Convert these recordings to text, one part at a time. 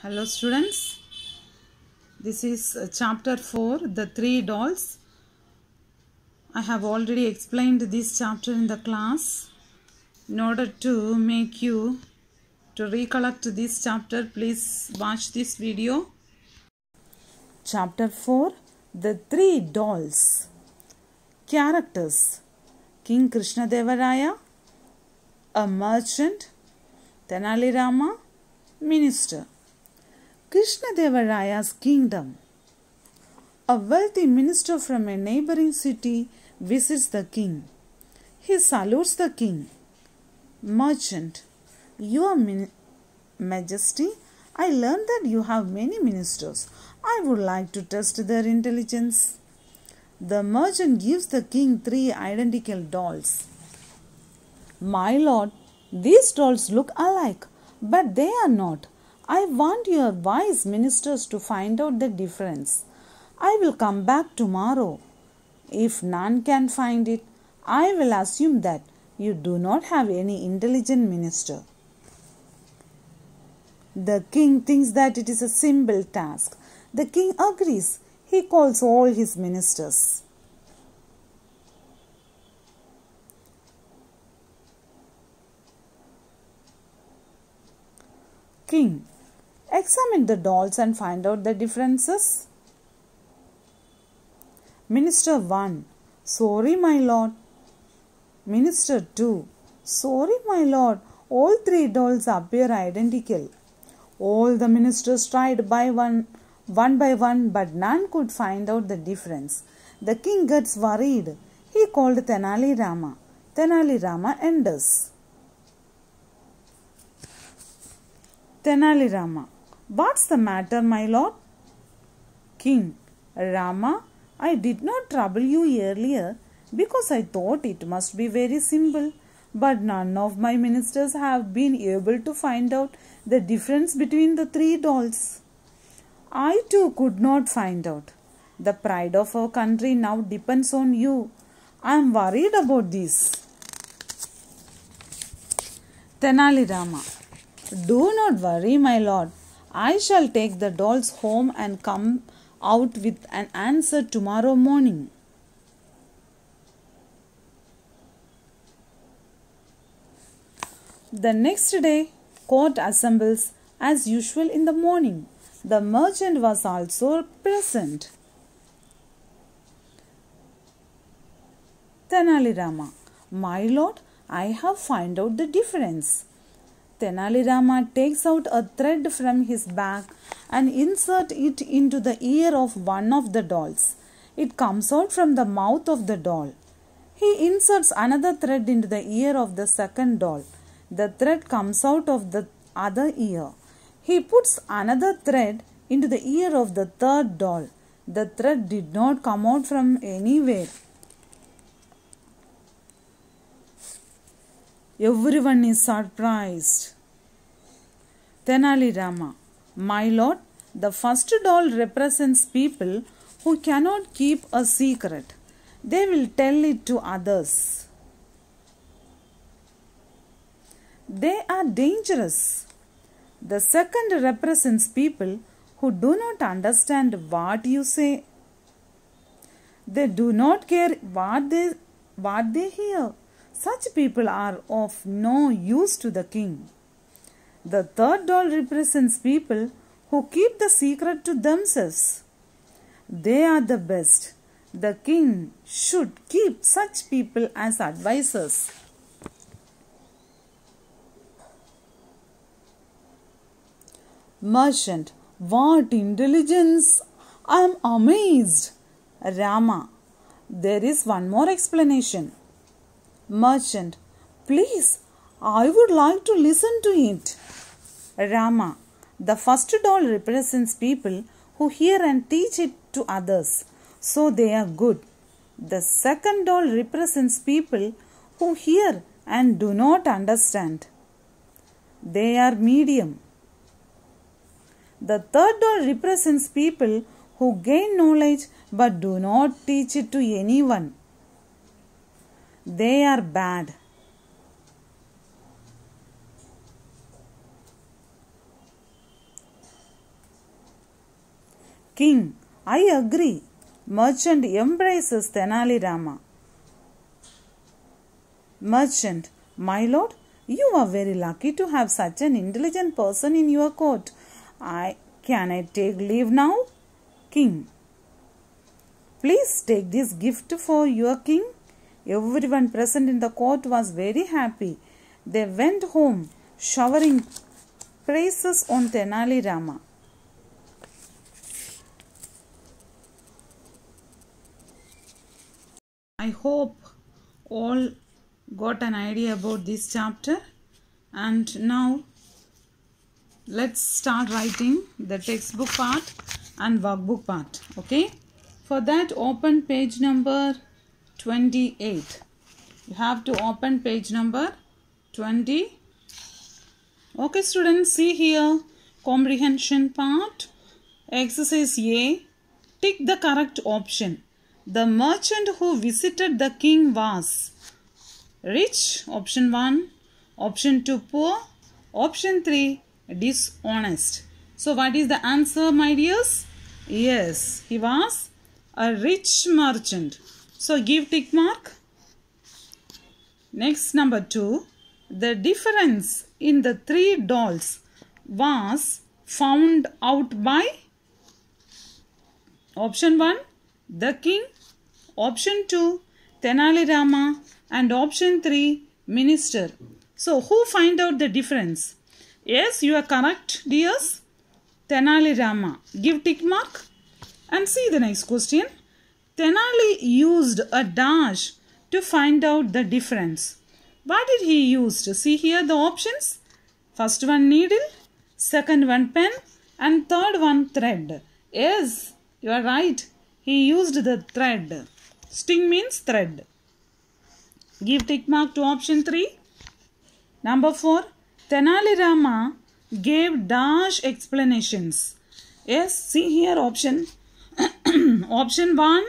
Hello students, this is chapter 4, the three dolls. I have already explained this chapter in the class. In order to make you to recollect this chapter, please watch this video. Chapter 4, the three dolls. Characters: King Krishnadevaraya, a merchant; Tenali Rama, minister. Krishnadevaraya's kingdom. A wealthy minister from a neighboring city visits the king. He salutes the king. Merchant: Your Majesty, I learned that you have many ministers. I would like to test their intelligence. The merchant gives the king 3 identical dolls. My lord, these dolls look alike, but they are not. I want your wise ministers to find out the difference. I will come back tomorrow. If none can find it, I will assume that you do not have any intelligent minister. The king thinks that it is a simple task. The king agrees. He calls all his ministers. King: Examine the dolls and find out the differences. Minister 1: Sorry, my lord. Minister 2: Sorry, my lord. All 3 dolls appear identical. All the ministers tried one by one, but none could find out the difference. The king gets worried. He called Tenali Rama. Tenali Rama enters. Tenali Rama: What's the matter, my lord? King: Rama, I did not trouble you earlier because I thought it must be very simple, but none of my ministers have been able to find out the difference between the 3 dolls. I too could not find out. The pride of our country now depends on you. I am worried about this. Tenali Rama: Do not worry, my lord. I shall take the dolls home and come out with an answer tomorrow morning. The next day, court assembles as usual in the morning. The merchant was also present. Tenali Rama: My lord, I have found out the difference. Tenali Rama takes out a thread from his bag and inserts it into the ear of one of the dolls. It comes out from the mouth of the doll. He inserts another thread into the ear of the second doll. The thread comes out of the other ear. He puts another thread into the ear of the third doll. The thread did not come out from anywhere. Everyone is surprised. Tenali Rama: My lord, the first doll represents people who cannot keep a secret. They will tell it to others. They are dangerous. The second represents people who do not understand what you say. They do not care what they hear. Such people are of no use to the king. The third doll represents people who keep the secret to themselves. They are the best. The king should keep such people as advisors. Merchant: What intelligence! I am amazed. Rama: There is one more explanation. Merchant: Please, I would like to listen to it. Rama: The first doll represents people who hear and teach it to others, so they are good. The second doll represents people who hear and do not understand. They are medium. The third doll represents people who gain knowledge but do not teach it to anyone. They are bad. King, I agree. Merchant embraces Tenali Rama. Merchant, my lord, you are very lucky to have such an intelligent person in your court. Can I take leave now? King, please take this gift for your king. Everyone present in the court was very happy. They went home showering praises on Tenali Rama. I hope all got an idea about this chapter, and now let's start writing the textbook part and workbook part. Okay, for that open page number 28. You have to open page number 20. Okay students, see here, comprehension part, exercise A. Tick the correct option. The merchant who visited the king was rich, option 1, option 2 poor, option 3 dishonest. So what is the answer, my dears? Yes, he was a rich merchant. So give tick mark. Next, number 2. The difference in the 3 dolls was found out by option 1, the king, option 2, Tenali Rama, and option 3, minister. So who find out the difference? Yes, you are correct, dears. Tenali Rama. Give tick mark. And see the next question. Tenali used a dash to find out the difference. What did he use? See here the options. First one needle, second one pen, and third one thread. Yes, you are right. He used the thread. Sting means thread. Give tick mark to option 3. Number 4. Tenali Rama gave dash explanations. Yes, see here option. Option 1,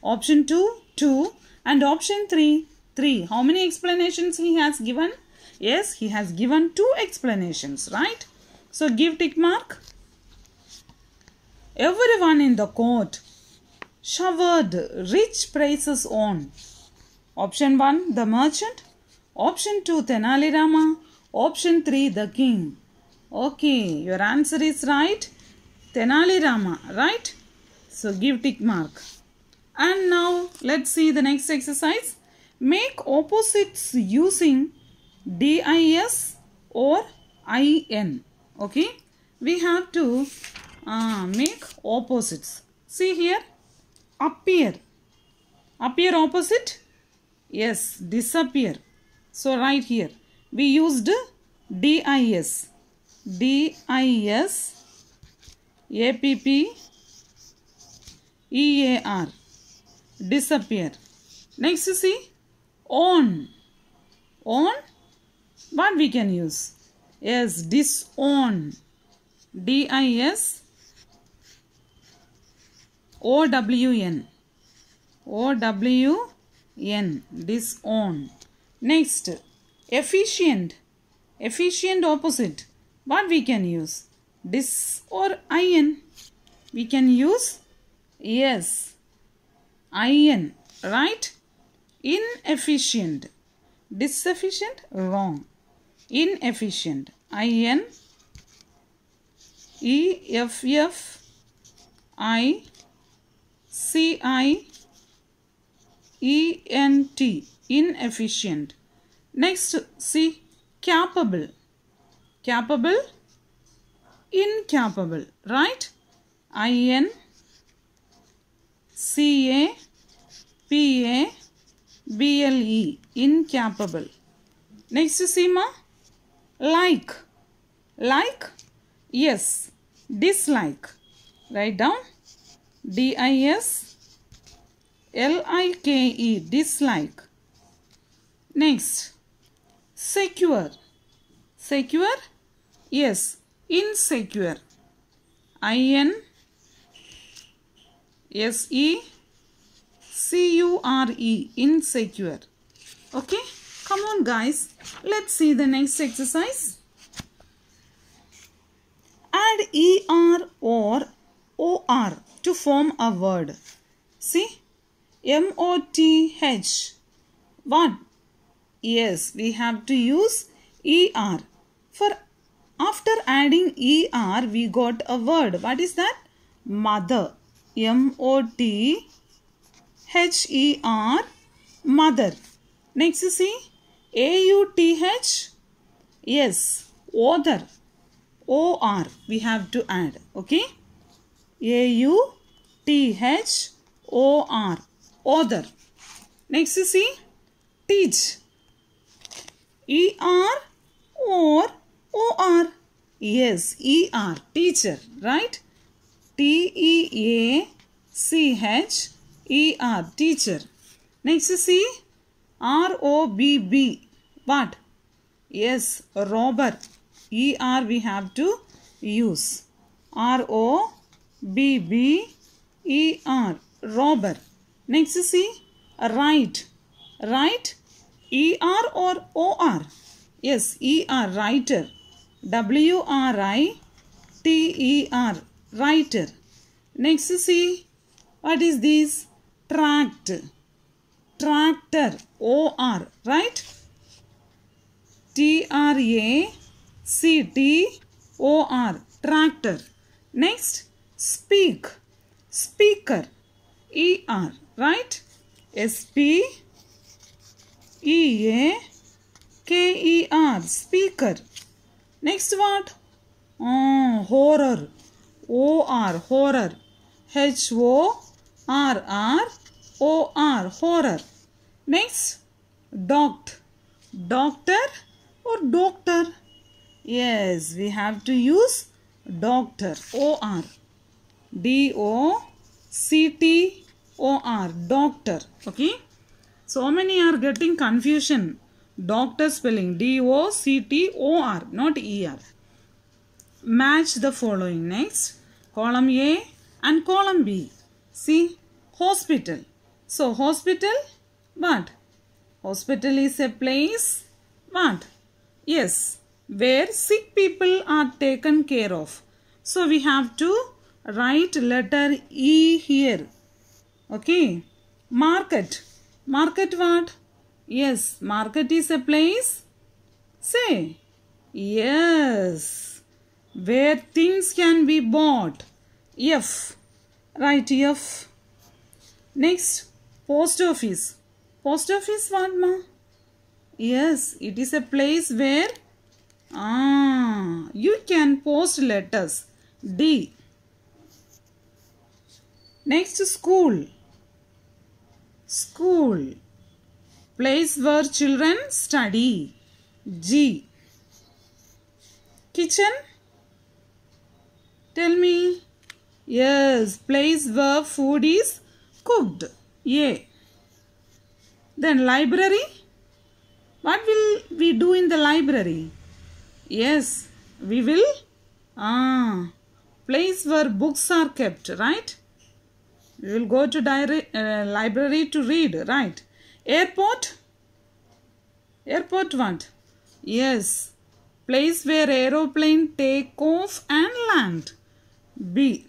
option 2, and option 3, 3. How many explanations he has given? Yes, he has given 2 explanations, right? So give tick mark. Everyone in the court showered rich praises on option 1, the merchant, option 2, Tenali Rama, option 3, the king. Okay, your answer is right. Tenali Rama, right? So give tick mark. And now let's see the next exercise. Make opposites using DIS or IN. Okay, we have to make opposites. See here, appear. Appear opposite? Yes, disappear. So right here, we used DIS. DIS, APPEAR. Disappear. Next you see, on. On, what we can use? Yes, disown. DIS OWN. OWN. Disown. Next, efficient. Efficient opposite. What we can use? Dis or IN. We can use, yes, IN, right? Inefficient. Insufficient, wrong. Inefficient. IN, EFFICIENT. Inefficient. Next, see, capable. Capable, incapable, right? INCAPABLE. Incapable. Next, see ma, like. Like, yes, dislike. Write down. DISLIKE. Dislike. Next, secure. Secure, yes, insecure. INSECURE. Insecure. Okay, come on guys, let's see the next exercise. Add ER or O-R to form a word. See? M-O-T-H. What? Yes, we have to use E-R. For after adding E-R, we got a word. What is that? Mother. M-O-T-H-E-R. Mother. Next, see? A-U-T-H. Yes, other. O-R we have to add. Okay? A-U-T-H-O-R. Other. Next, see? Teach. E-R or O-R. Yes, E-R. Teacher. Right? T-E-A-C-H-E-R. Teacher. Next, see? R-O-B-B. What? Yes, robber. E-R we have to use. R-O-B-B-E-R. Robber. Next, see? Write. Write. E-R or O-R? Yes, E-R. Writer. W-R-I-T-E-R. Writer. Next, see? What is this? Tract. Tractor. O-R. Right? T-R-A-C-T-O-R. Tractor. Next, speak. Speaker. E-R. Right? S-P-E-A-K-E-R. Speaker. Next, what? Horror. O-R. Horror. H-O-R-R-O-R. Horror. Next, doct. Doctor or doctor? Yes, we have to use doctor. O-R. D-O-C-T-O-R. Doctor. Okay. So many are getting confusion. Doctor spelling. D-O-C-T-O-R. Not E-R. Match the following. Next. Column A and column B. See. Hospital. So hospital. What? Hospital is a place. What? Yes. Where sick people are taken care of. So we have to write letter E here. Okay. Market. Market what? Yes. Market is a place. Say. Yes. Where things can be bought. F. Write F. Next. Post office. Post office what, ma? Yes. It is a place where you can post letters. D. Next, school. School. Place where children study. G. Kitchen. Tell me. Yes. Place where food is cooked. A. Then library. What will we do in the library? Yes, we will place where books are kept, right? We will go to library to read, right? Airport. Airport what? Yes, place where aeroplane take off and land. B.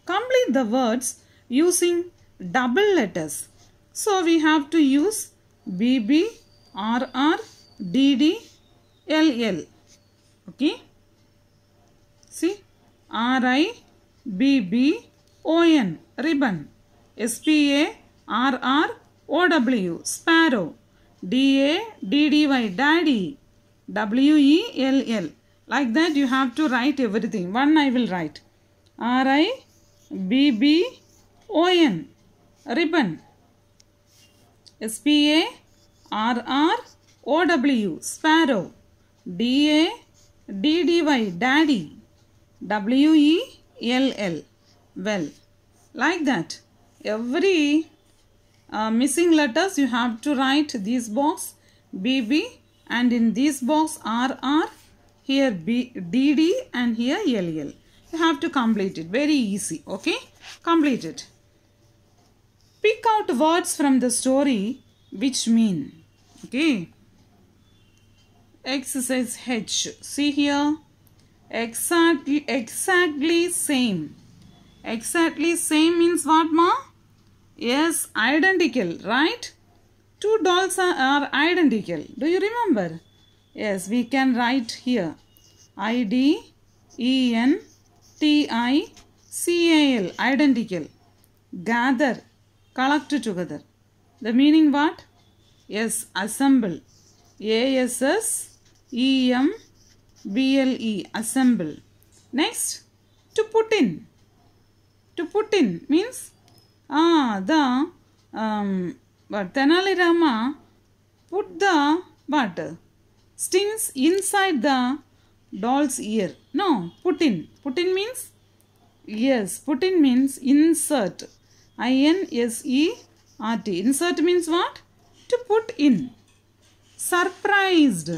Complete the words using double letters. So we have to use BB, RR, DD, LL. Okay. See. RI, BB, ON. Ribbon. SPA, RR, OW. Sparrow. DA, DDY. Daddy. WELL. Like that you have to write everything. One I will write. RI, BB, ON. Ribbon. SPA, RR, OW. Sparrow. DA, DDY. Daddy. WELL. Well. Like that. Every missing letters you have to write this box BB and in this box RR. Here DD and here LL. You have to complete it. Very easy. Okay. Complete it. Pick out words from the story which mean. Okay. Exercise H. See here. Exactly same. Exactly same means what, ma? Yes, identical, right? Two dolls are identical. Do you remember? Yes, we can write here. IDENTICAL, identical. Gather, collect together. The meaning what? Yes, assemble. ASSEMBLE, assemble. Next, to put in. To put in means Tenali Rama put the what? Stings inside the doll's ear. No, put in. Put in means yes, put in means insert. INSERT. Insert means what? To put in. Surprised.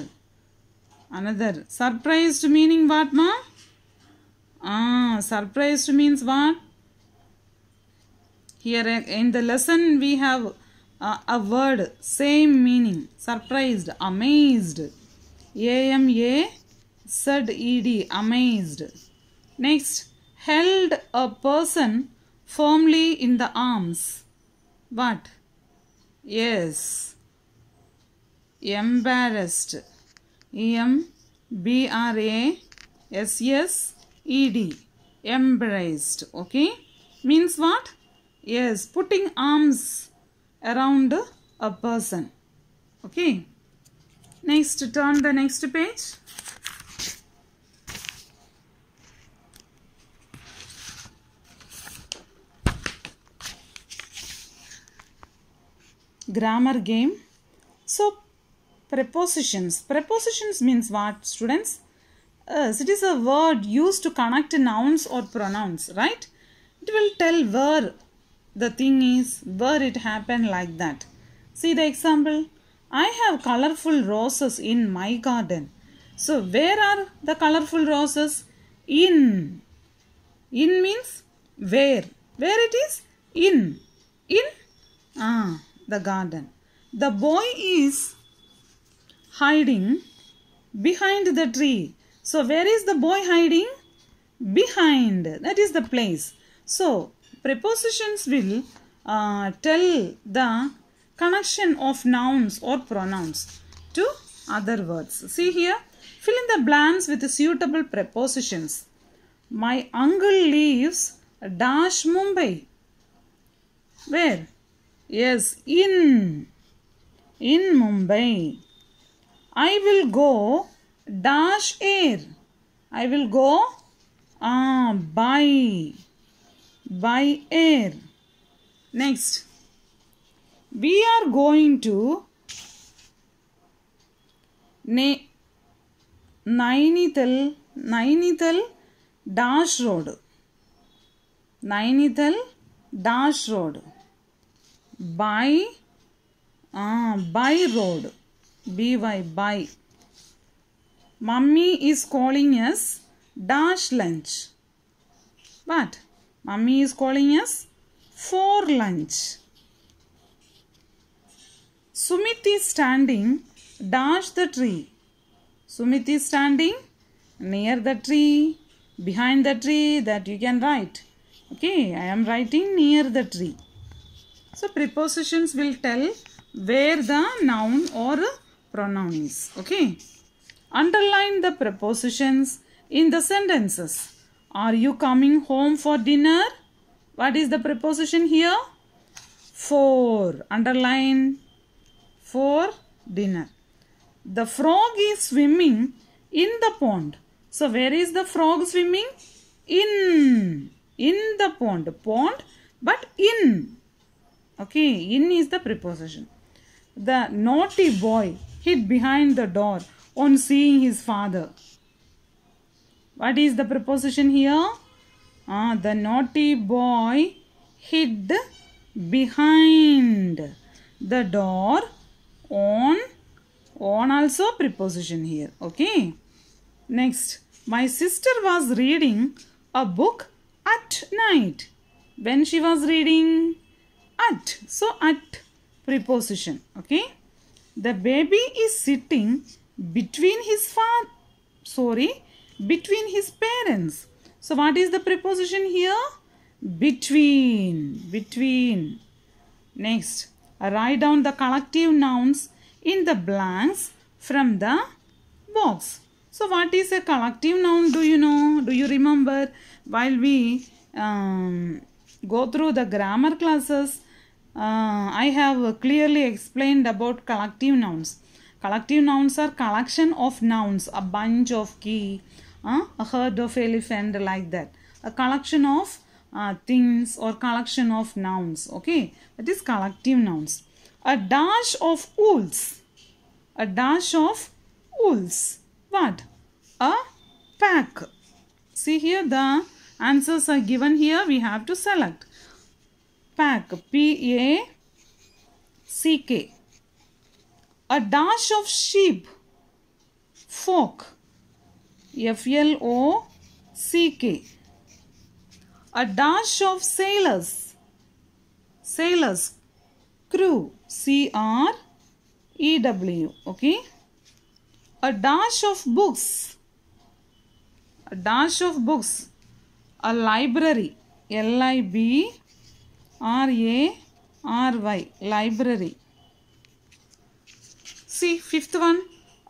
Another. Surprised meaning what, ma? Surprised means what? Here in the lesson we have a word, same meaning. Surprised, amazed. AMAZED, amazed. Next, held a person firmly in the arms. What? Yes. Embarrassed. EMBRASSED. Embraced. Okay? Means what? Yes, putting arms around a person. Okay? Next, turn the next page. Grammar game. So, prepositions. Prepositions means what, students? It is a word used to connect nouns or pronouns, right? It will tell where the thing is, where it happened, like that. See the example. I have colorful roses in my garden. So, where are the colorful roses? In. In means where. Where it is? In. In the garden. The boy is hiding behind the tree. So, where is the boy hiding? Behind. That is the place. So, prepositions will tell the connection of nouns or pronouns to other words. See here. Fill in the blanks with suitable prepositions. My uncle lives dash Mumbai. Where? Yes, in Mumbai. I will go dash air. I will go by air. Next, we are going to Nainital dash road. Nainital dash road. By road. By. Mummy is calling us dash lunch. What? Mummy is calling us for lunch. Sumit is standing dash the tree. Sumit is standing near the tree, behind the tree, that you can write. Okay, I am writing near the tree. So, prepositions will tell where the noun or pronoun is. Okay. Underline the prepositions in the sentences. Are you coming home for dinner? What is the preposition here? For. Underline for dinner. The frog is swimming in the pond. So, where is the frog swimming? In the pond. Pond, but in. Okay, in is the preposition. The naughty boy hid behind the door on seeing his father. What is the preposition here? The naughty boy hid behind the door on also preposition here. Okay. Next, my sister was reading a book at night. When she was reading? At. So, at preposition. Okay. The baby is sitting between his between his parents. So what is the preposition here? Between. Between. Next, write down the collective nouns in the blanks from the box. So what is a collective noun? Do you know? Do you remember? While we go through the grammar classes, I have clearly explained about collective nouns. Collective nouns are collection of nouns, a bunch of key, a herd of elephant, like that. A collection of things or collection of nouns. Okay, that is collective nouns. A dash of wolves. A dash of wolves. What? A pack. See here, the answers are given here. We have to select. Pack. P-A-C-K. A dash of sheep. Flock. F-L-O-C-K. A dash of sailors. Sailors. Crew. C-R-E-W. Okay. A dash of books. A dash of books. A library. L-I-B-R-A-R-Y. Library. See, fifth one.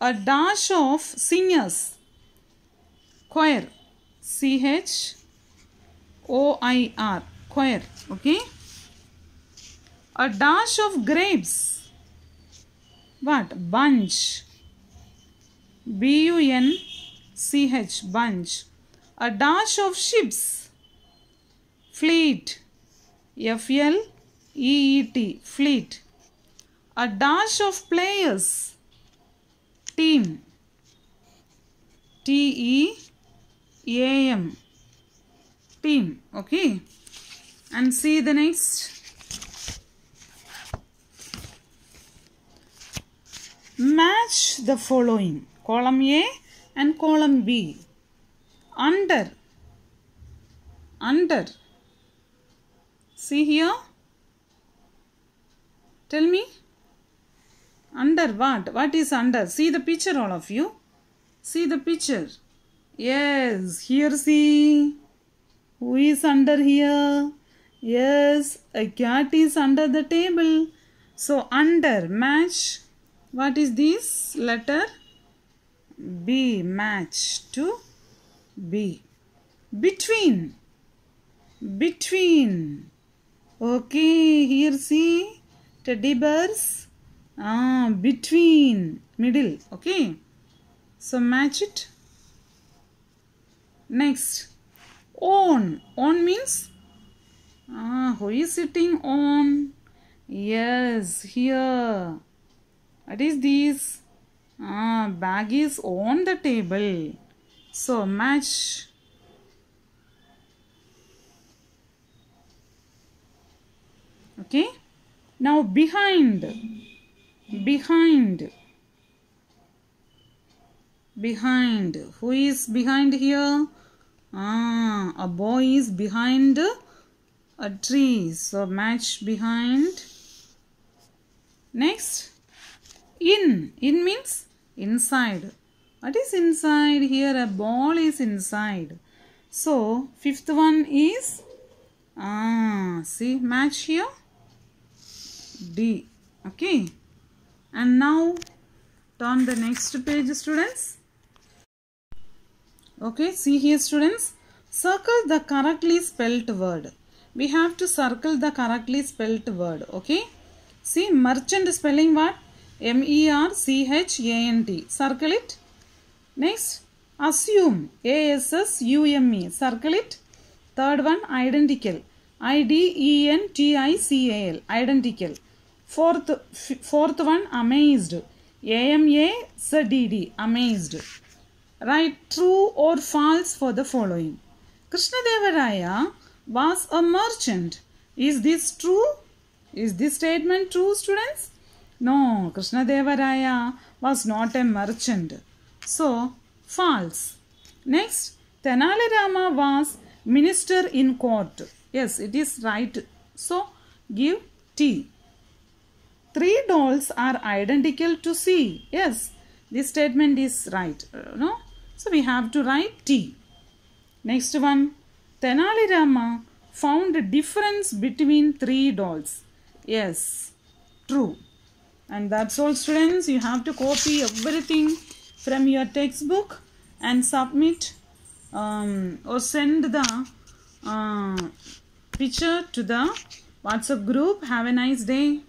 A dash of singers. Choir. C-H-O-I-R. Choir. Okay. A dash of grapes. What? Bunch. B-U-N-C-H. Bunch. A dash of ships. Fleet. F-L-E-E-T. Fleet. A dash of players. Team. T-E-A-M. Team. Okay. And see the next. Match the following. Column A and column B. Under. Under. See here. Tell me. Under what? What is under? See the picture, all of you. See the picture. Yes. Here see. Who is under here? Yes. A cat is under the table. So under. Match. What is this? Letter B. Match to B. Between. Between. Okay. Here see. Teddy bears. Between. Middle. Okay. So match it. Next. On. On means who is sitting on? Yes. Here. What is this? Bag is on the table. So match. Okay. Now behind. Behind. Behind. Who is behind here? A boy is behind a tree. So match behind. Next. In. In means inside. What is inside? Here a ball is inside. So fifth one is see, match here. D. Okay. And now turn the next page, students. Okay, see here, students. Circle the correctly spelt word. We have to circle the correctly spelt word. Okay. See, merchant spelling what? M-E-R-C-H-A-N-T. Circle it. Next, assume. A-S-S-U-M-E. Circle it. Third one, identical. I-D-E-N-T-I-C-A-L. Identical. Fourth one, amazed. A-M-A-Z-D-D. Amazed. Write true or false for the following. Krishnadevaraya was a merchant. Is this true? Is this statement true, students? No, Krishnadevaraya was not a merchant. So, false. Next, Tenali Rama was minister in court. Yes, it is right. So, give T. 3 dolls are identical to C. Yes, this statement is right. No? So we have to write T. Next one. Tenali Rama found a difference between 3 dolls. Yes, true. And that's all, students. You have to copy everything from your textbook and submit or send the picture to the WhatsApp group. Have a nice day.